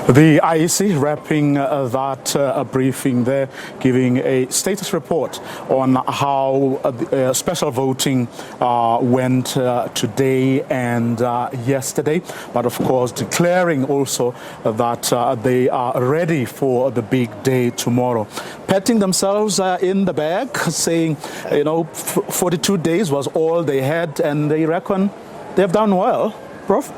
The IEC wrapping that briefing there, giving a status report on how special voting went today and yesterday, but of course declaring also that they are ready for the big day tomorrow. Patting themselves in the back, saying, 42 days was all they had, and they reckon they've done well. Prof?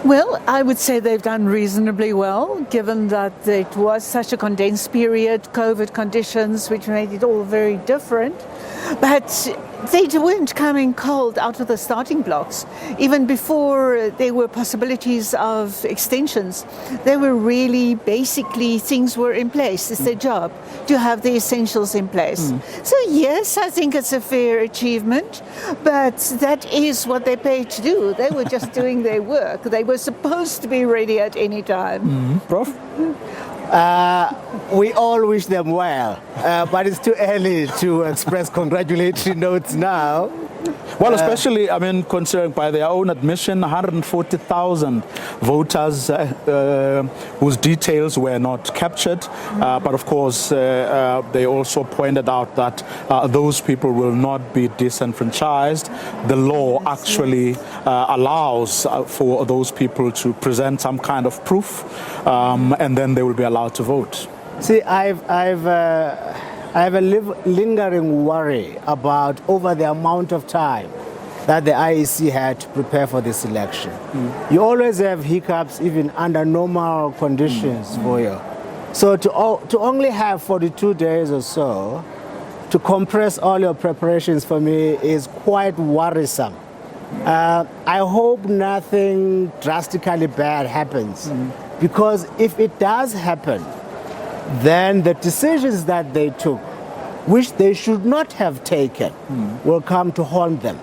Well, I would say they've done reasonably well, given that it was such a condensed period, COVID conditions, which made it all very different. But they weren't coming cold out of the starting blocks. Even before there were possibilities of extensions, they were really basically things were in place. It's their job to have the essentials in place. So yes, I think it's a fair achievement, but that is what they're paid to do. They were just doing their work. They were supposed to be ready at any time. Prof? We all wish them well, but it's too early to express congratulatory notes now. Well, especially, concerned by their own admission, 140,000 voters whose details were not captured. But of course, they also pointed out that those people will not be disenfranchised. The law actually allows for those people to present some kind of proof, and then they will be allowed to vote. See, I have a lingering worry about over the amount of time that the IEC had to prepare for this election. You always have hiccups even under normal conditions for you. So to only have 42 days or so to compress all your preparations for me is quite worrisome. I hope nothing drastically bad happens, because if it does happen, then the decisions that they took, which they should not have taken, will come to haunt them.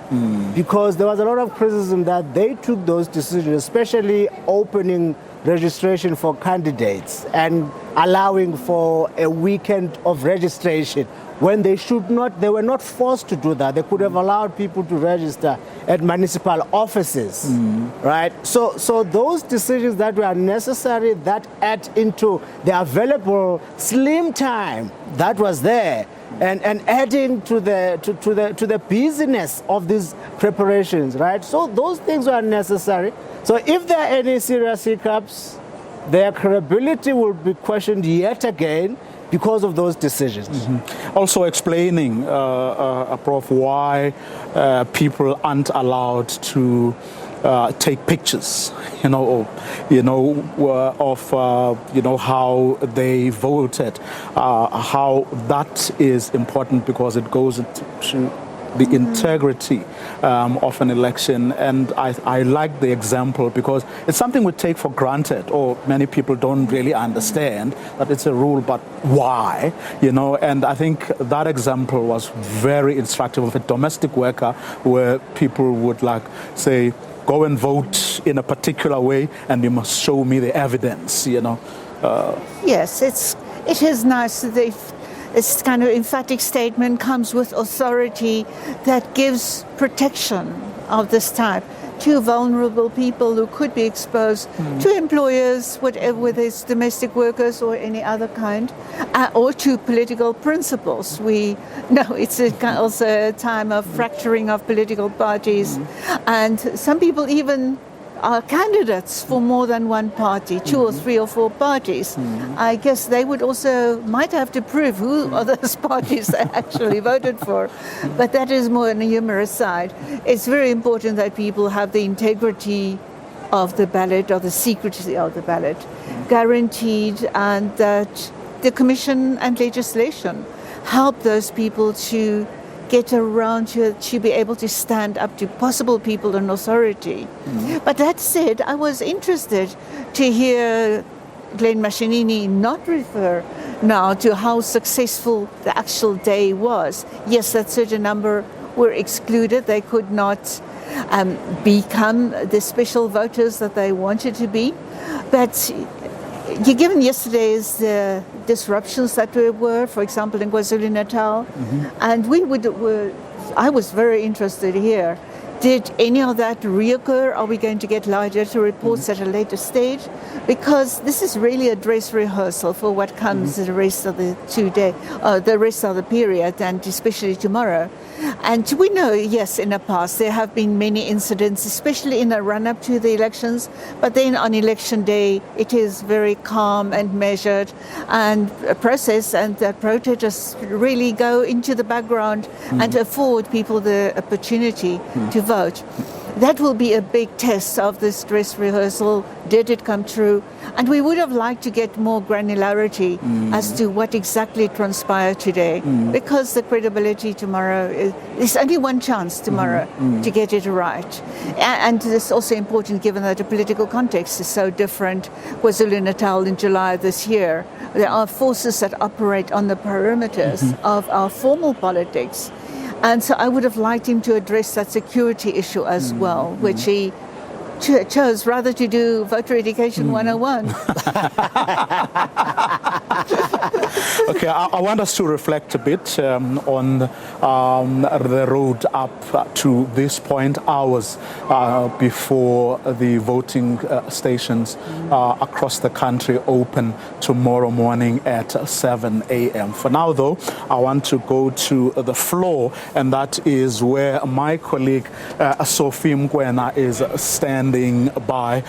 Because there was a lot of criticism that they took those decisions, especially opening registration for candidates and allowing for a weekend of registration when they were not forced to do that. They could have allowed people to register at municipal offices, right? So those decisions that were necessary, that add into the available slim time that was there, and adding to the busyness of these preparations, right? So those things were necessary. So if there are any serious hiccups, their credibility will be questioned yet again because of those decisions. Also explaining, Prof, why people aren't allowed to take pictures, of how they voted, how that is important because it goes into the integrity of an election. And I like the example because it's something we take for granted, or many people don't really understand that it's a rule, but why? And I think that example was very instructive of a domestic worker where people would say, go and vote in a particular way and you must show me the evidence, Yes, it is nice that this kind of emphatic statement comes with authority that gives protection of this type to vulnerable people who could be exposed to employers, whether it's domestic workers or any other kind, or to political principles. We know it's also a time of fracturing of political parties, and some people even are candidates for more than one party, 2 or 3 or 4 parties. I guess they might have to prove who are those parties they actually voted for. But that is more on the humorous side. It's very important that people have the integrity of the ballot, or the secrecy of the ballot, guaranteed, and that the Commission and legislation help those people to get around to be able to stand up to possible people in authority. But that said, I was interested to hear Glenn Mashinini not refer now to how successful the actual day was. Yes, that certain number were excluded. They could not become the special voters that they wanted to be. But given yesterday's disruptions that there were, for example, in KwaZulu-Natal, and I was very interested here Did any of that reoccur? Are we going to get lie detector reports at a later stage? Because this is really a dress rehearsal for what comes the rest of the rest of the period, and especially tomorrow. And we know, yes, in the past there have been many incidents, especially in the run-up to the elections. But then on election day, it is very calm and measured, and a process, and the protesters really go into the background and afford people the opportunity to vote. That will be a big test of this dress rehearsal. Did it come true? And we would have liked to get more granularity as to what exactly transpired today, because the credibility tomorrow is only one chance tomorrow to get it right. And it's also important given that the political context is so different. KwaZulu-Natal in July this year, there are forces that operate on the perimeters of our formal politics. And so I would have liked him to address that security issue as well, which he chose rather to do voter education 101. Okay, I want us to reflect a bit on the road up to this point, hours before the voting stations across the country open tomorrow morning at 7 a.m. For now, though, I want to go to the floor, and that is where my colleague Sophie Mkwena is standing by.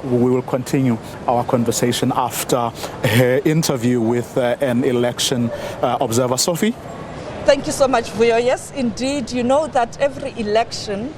We will continue our conversation after her interview with an election observer. Sophie? Thank you so much, Vuyo. Yes, indeed. You know that every election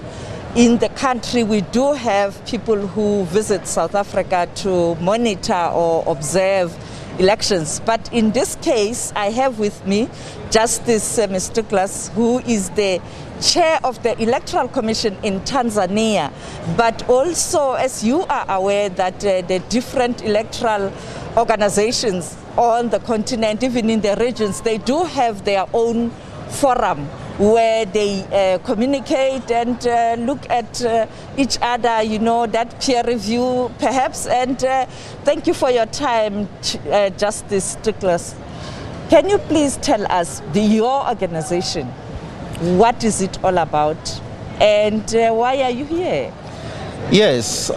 in the country, we do have people who visit South Africa to monitor or observe elections. But in this case, I have with me Justice Mr. Glass, who is the chair of the Electoral Commission in Tanzania. But also, as you are aware, that the different electoral organizations on the continent, even in the regions, they do have their own forum where they communicate and look at each other, you know, that peer review perhaps. And thank you for your time, Justice Douglas. Can you please tell us your organization, what is it all about, and why are you here? Yes,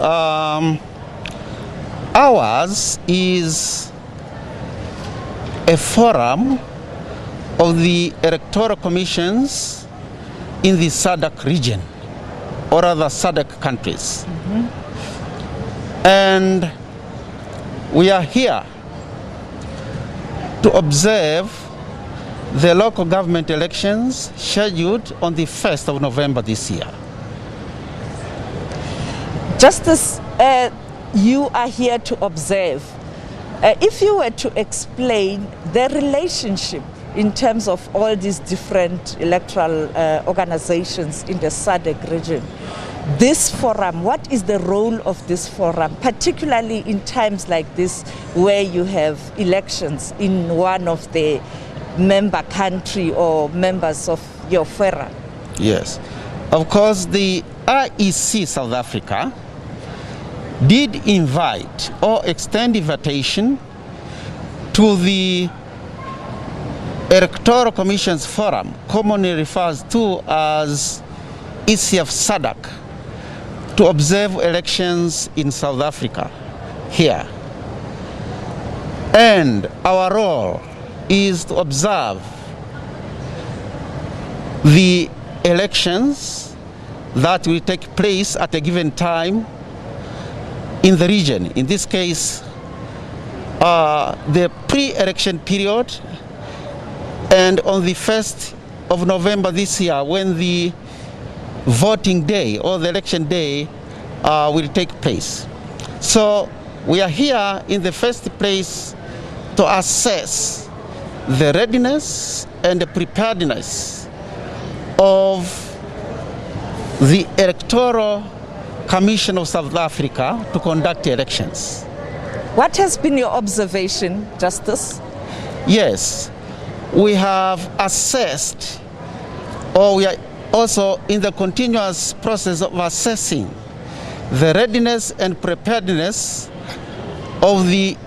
ours is a forum of the electoral commissions in the SADC region, or other SADC countries. And we are here to observe the local government elections scheduled on the 1st of November this year. Justice, you are here to observe. If you were to explain the relationship in terms of all these different electoral organizations in the SADC region, this forum, what is the role of this forum, particularly in times like this where you have elections in one of the member country or members of your forum? Yes, of course, the IEC South Africa did invite or extend invitation to the Electoral Commission's Forum, commonly referred to as ECF SADC, to observe elections in South Africa here. And our role is to observe the elections that will take place at a given time in the region. In this case, the pre-election period, and on the 1st of November this year, when the voting day or the election day will take place. So we are here in the first place to assess the readiness and the preparedness of the Electoral Commission of South Africa to conduct elections. What has been your observation, Justice? Yes, we have assessed, or we are also in the continuous process of assessing the readiness and preparedness of the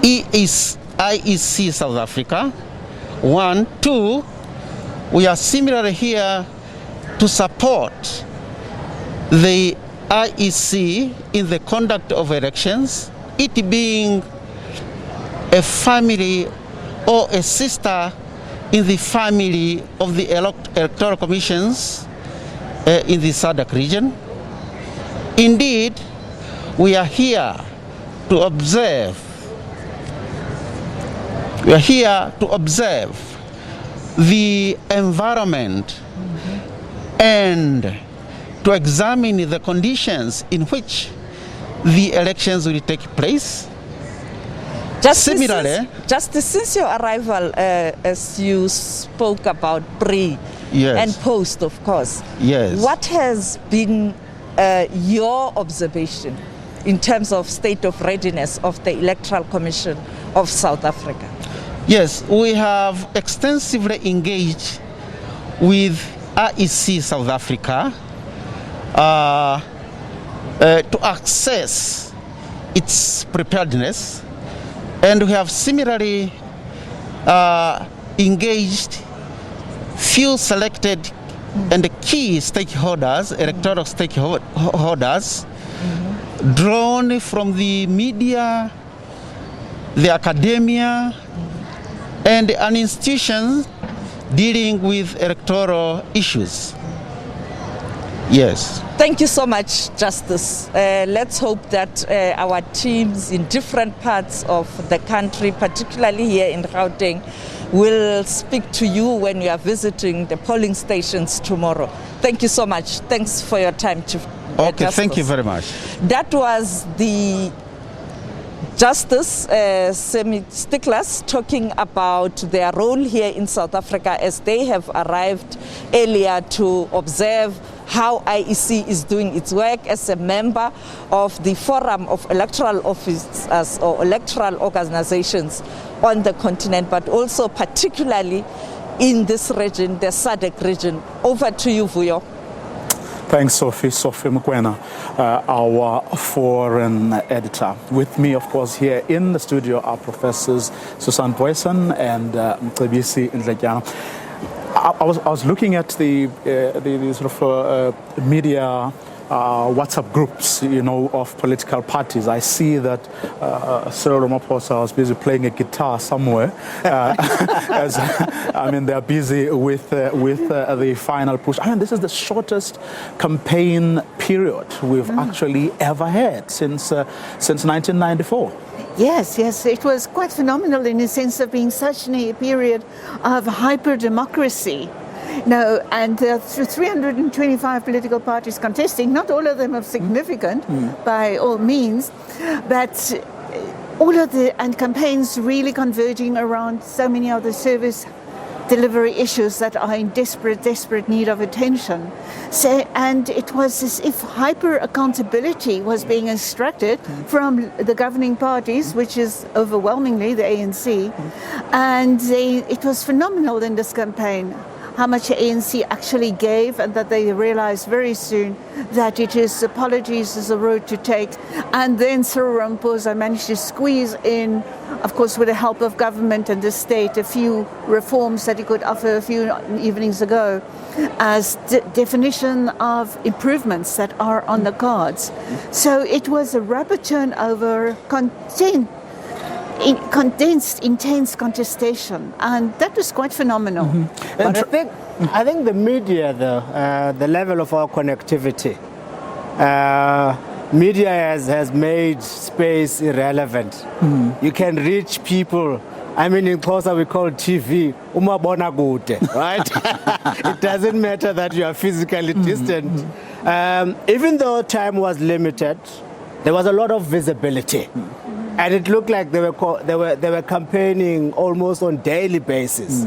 IEC South Africa. 1, 2, we are similarly here to support the IEC in the conduct of elections, it being a family or a sister in the family of the electoral commissions in the SADC region. Indeed, we are here to observe. We are here to observe the environment and to examine the conditions in which the elections will take place. Similarly, just since your arrival, as you spoke about pre yes, and post, of course, yes, what has been your observation in terms of state of readiness of the Electoral Commission of South Africa? Yes, we have extensively engaged with IEC South Africa to access its preparedness, and we have similarly engaged few selected and key stakeholders, electoral stakeholders, drawn from the media, the academia, and an institution dealing with electoral issues. Yes. Thank you so much, Justice. Let's hope that our teams in different parts of the country, particularly here in Gauteng, will speak to you when you are visiting the polling stations tomorrow. Thank you so much. Thanks for your time, Chief. Okay, thank you very much. That was the Justice Semi-Sticklers talking about their role here in South Africa as they have arrived earlier to observe how IEC is doing its work as a member of the Forum of Electoral Officers or electoral organizations on the continent, but also particularly in this region, the SADC region. Over to you, Vuyo. Thanks, Sophie Mokoena, our foreign editor. With me, of course, here in the studio are Professors Susan Booysen and Mcebisi Ndletyana. I was looking at the sort of media WhatsApp groups, of political parties. I see that Cyril Ramaphosa was busy playing a guitar somewhere. They're busy with the final push. This is the shortest campaign period we've actually ever had since 1994. Yes, it was quite phenomenal in the sense of being such a period of hyper-democracy. And there are 325 political parties contesting. Not all of them are significant by all means, but all of and campaigns really converging around so many of the service delivery issues that are in desperate need of attention. And it was as if hyper accountability was being extracted from the governing parties, which is overwhelmingly the ANC. And it was phenomenal in this campaign how much the ANC actually gave, and that they realized very soon that it is apologies is the road to take. And then Cyril Ramaphosa managed to squeeze in, of course with the help of government and the state, a few reforms that he could offer a few evenings ago as definition of improvements that are on the cards. So it was a rapid turnover, condensed, intense contestation, and that was quite phenomenal. But I think the media, the level of our connectivity, media has made space irrelevant. You can reach people. In Xhosa we call TV umabonakude, right? It doesn't matter that you are physically distant. Even though time was limited, there was a lot of visibility. And it looked like they were campaigning almost on daily basis.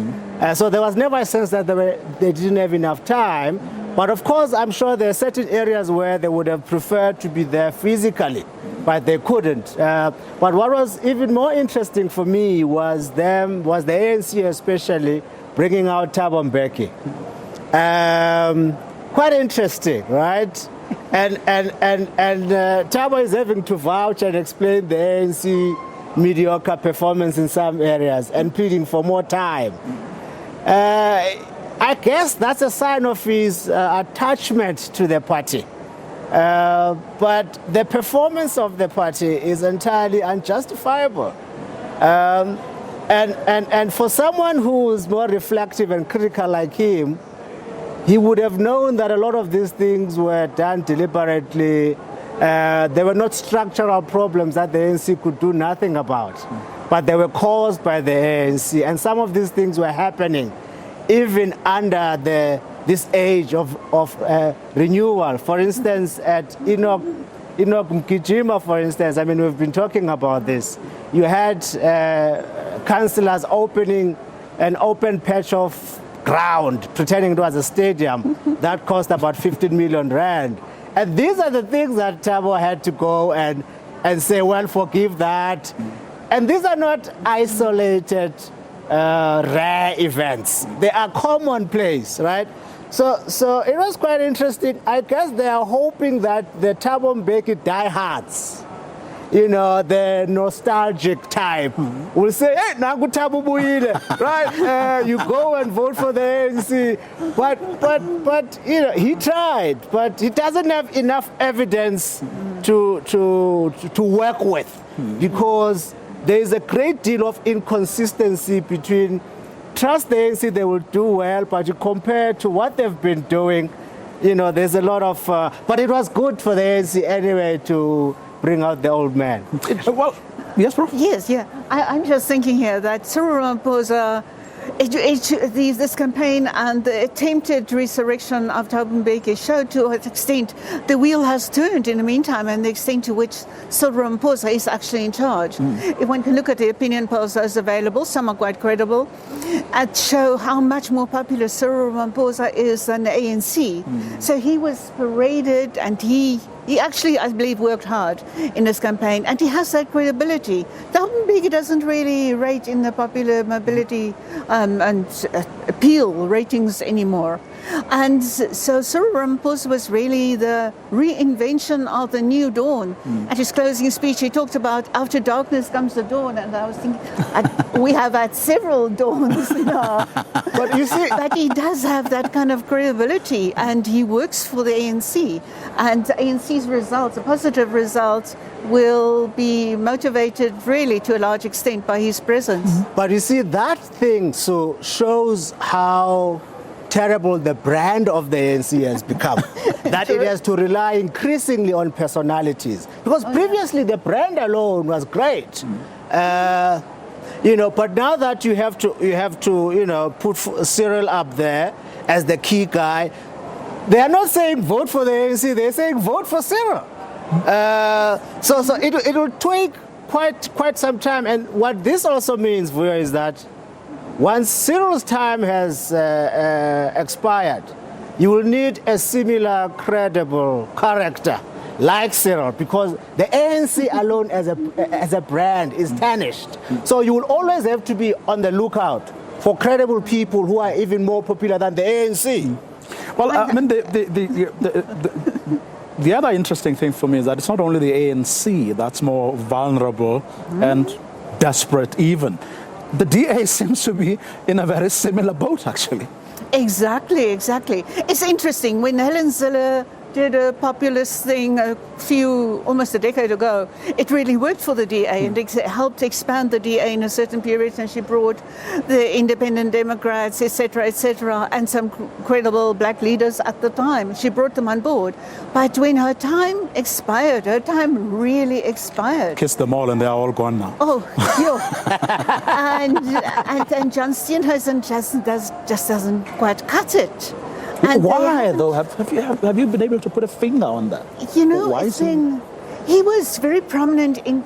So there was never a sense that they didn't have enough time. But of course, I'm sure there are certain areas where they would have preferred to be there physically, but they couldn't. But what was even more interesting for me was the ANC especially bringing out Thabo Mbeki. Quite interesting, right? And Thabo is having to vouch and explain the ANC mediocre performance in some areas and pleading for more time. I guess that's a sign of his attachment to the party. But the performance of the party is entirely unjustifiable. And for someone who is more reflective and critical like him, he would have known that a lot of these things were done deliberately. They were not structural problems that the ANC could do nothing about, but they were caused by the ANC. And some of these things were happening even under this age of renewal. For instance, at Enoch Mcebisi, for instance, I mean, we've been talking about this. You had councillors opening an open patch of ground, pretending it was a stadium, that cost about 15 million rand. And these are the things that Thabo had to go and say, well, forgive that. And these are not isolated, rare events. They are commonplace, right? So it was quite interesting. I guess they are hoping that the Thabo Mbeki diehards, you know, the nostalgic type, will say, hey, Nangu Thabo Buyile, right? You go and vote for the ANC. But you know, he tried, but he doesn't have enough evidence to work with, because there is a great deal of inconsistency between trust the ANC, they will do well, but you compare to what they've been doing, you know, there's a lot of, but it was good for the ANC anyway to bring out the old man. Well, yes, Prof? Yes, yeah. I'm just thinking here that Cyril Ramaphosa, this campaign and the attempted resurrection of Thabo Mbeki showed to what extent the wheel has turned in the meantime, and the extent to which Cyril Ramaphosa is actually in charge. If one can look at the opinion polls those available, some are quite credible, and show how much more popular Cyril Ramaphosa is than the ANC. So he was paraded, and he actually, I believe, worked hard in this campaign, and he has that credibility. Thabo Mbeki doesn't really rate in the popular mobility and appeal ratings anymore. And so Cyril Ramaphosa was really the reinvention of the new dawn. At his closing speech, he talked about after darkness comes the dawn, and I was thinking, we have had several dawns now. But you see, but he does have that kind of credibility, and he works for the ANC. And the ANC's results, the positive results, will be motivated really to a large extent by his presence. But you see, that thing so shows how terrible the brand of the ANC has become. That it has to rely increasingly on personalities. Because previously the brand alone was great. You know, but now that you have to you know, put Cyril up there as the key guy, they are not saying vote for the ANC, they're saying vote for Cyril. So it will take quite some time. And what this also means, Vuyo, is that once Cyril's time has expired, you will need a similar credible character like Cyril, because the ANC alone as a brand is tarnished. So you will always have to be on the lookout for credible people who are even more popular than the ANC. Well, I mean, the other interesting thing for me is that it's not only the ANC that's more vulnerable and desperate even. The DA seems to be in a very similar boat, actually. Exactly. It's interesting. When Helen Zille did a populist thing almost a decade ago, it really worked for the DA and it helped expand the DA in a certain period, and she brought the independent Democrats, etc., and some credible black leaders at the time. She brought them on board. But when her time expired, her time really expired. Kiss them all and they're all gone now. Oh, yeah. and John Steenhuisen just doesn't quite cut it. And why, though? Have you been able to put a finger on that? You know, why is he was very prominent in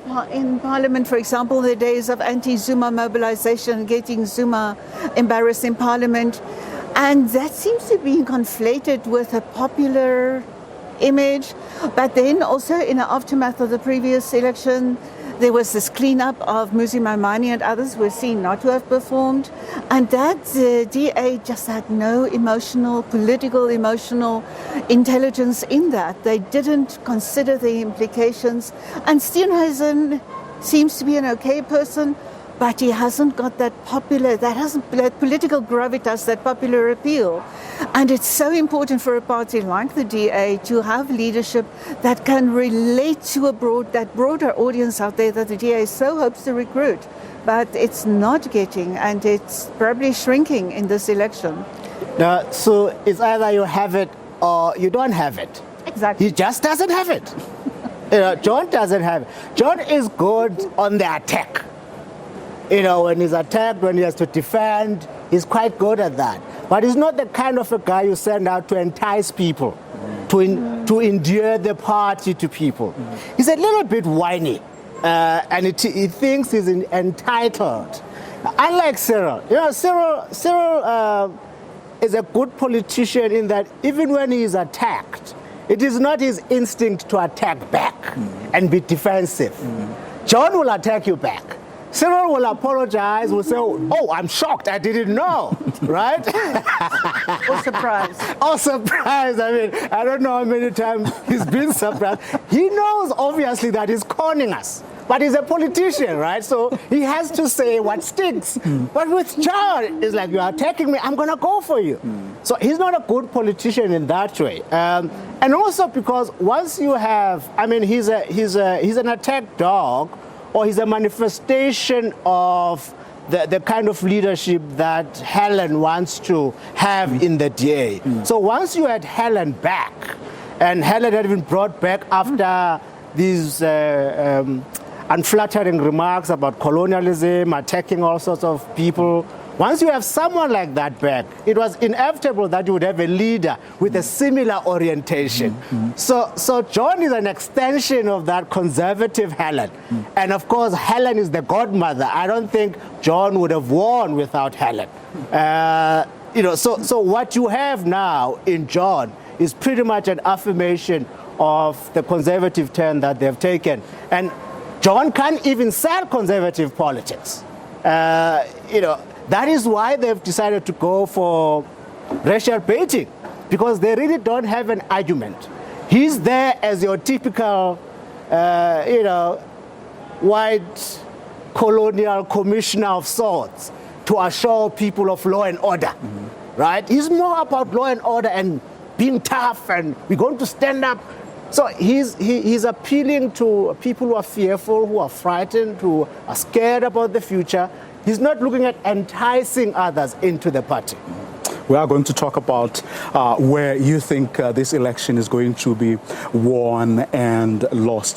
Parliament, for example, the days of anti-Zuma mobilization, getting Zuma embarrassed in Parliament. And that seems to be conflated with a popular image. But then also in the aftermath of the previous election, there was this cleanup of Muzi Maimane and others were seen not to have performed. And that DA just had no political emotional intelligence in that. They didn't consider the implications. And Steenhuisen seems to be an okay person, but he hasn't got that political gravitas, that popular appeal. And it's so important for a party like the DA to have leadership that can relate to that broader audience out there that the DA so hopes to recruit. But it's not getting, and it's probably shrinking in this election. So it's either you have it or you don't have it. Exactly. He just doesn't have it. John doesn't have it. John is good on the attack. When he's attacked, when he has to defend, he's quite good at that. But he's not the kind of a guy you send out to entice people, to endear the party to people. He's a little bit whiny, and he thinks he's entitled. Unlike Cyril, Cyril is a good politician in that even when he is attacked, it is not his instinct to attack back and be defensive. John will attack you back. Cyril will apologize, will say, oh, I'm shocked, I didn't know, right? Or surprised. Or surprised. I mean, I don't know how many times he's been surprised. He knows, obviously, that he's conning us. But he's a politician, right? So he has to say what sticks. But with John, it's like, you're attacking me, I'm going to go for you. So he's not a good politician in that way. And also because once you have, I mean, he's an attack dog, or he's a manifestation of the kind of leadership that Helen wants to have in the DA. So once you had Helen back, and Helen had been brought back after these unflattering remarks about colonialism, attacking all sorts of people, once you have someone like that back, it was inevitable that you would have a leader with a similar orientation. So John is an extension of that conservative Helen. And of course, Helen is the godmother. I don't think John would have won without Helen. So what you have now in John is pretty much an affirmation of the conservative turn that they've taken. And John can't even sell conservative politics. That is why they've decided to go for racial baiting, because they really don't have an argument. He's there as your typical, white colonial commissioner of sorts to assure people of law and order, right? He's more about law and order and being tough, and we're going to stand up. So he's appealing to people who are fearful, who are frightened, who are scared about the future. He's not looking at enticing others into the party. We are going to talk about where you think this election is going to be won and lost.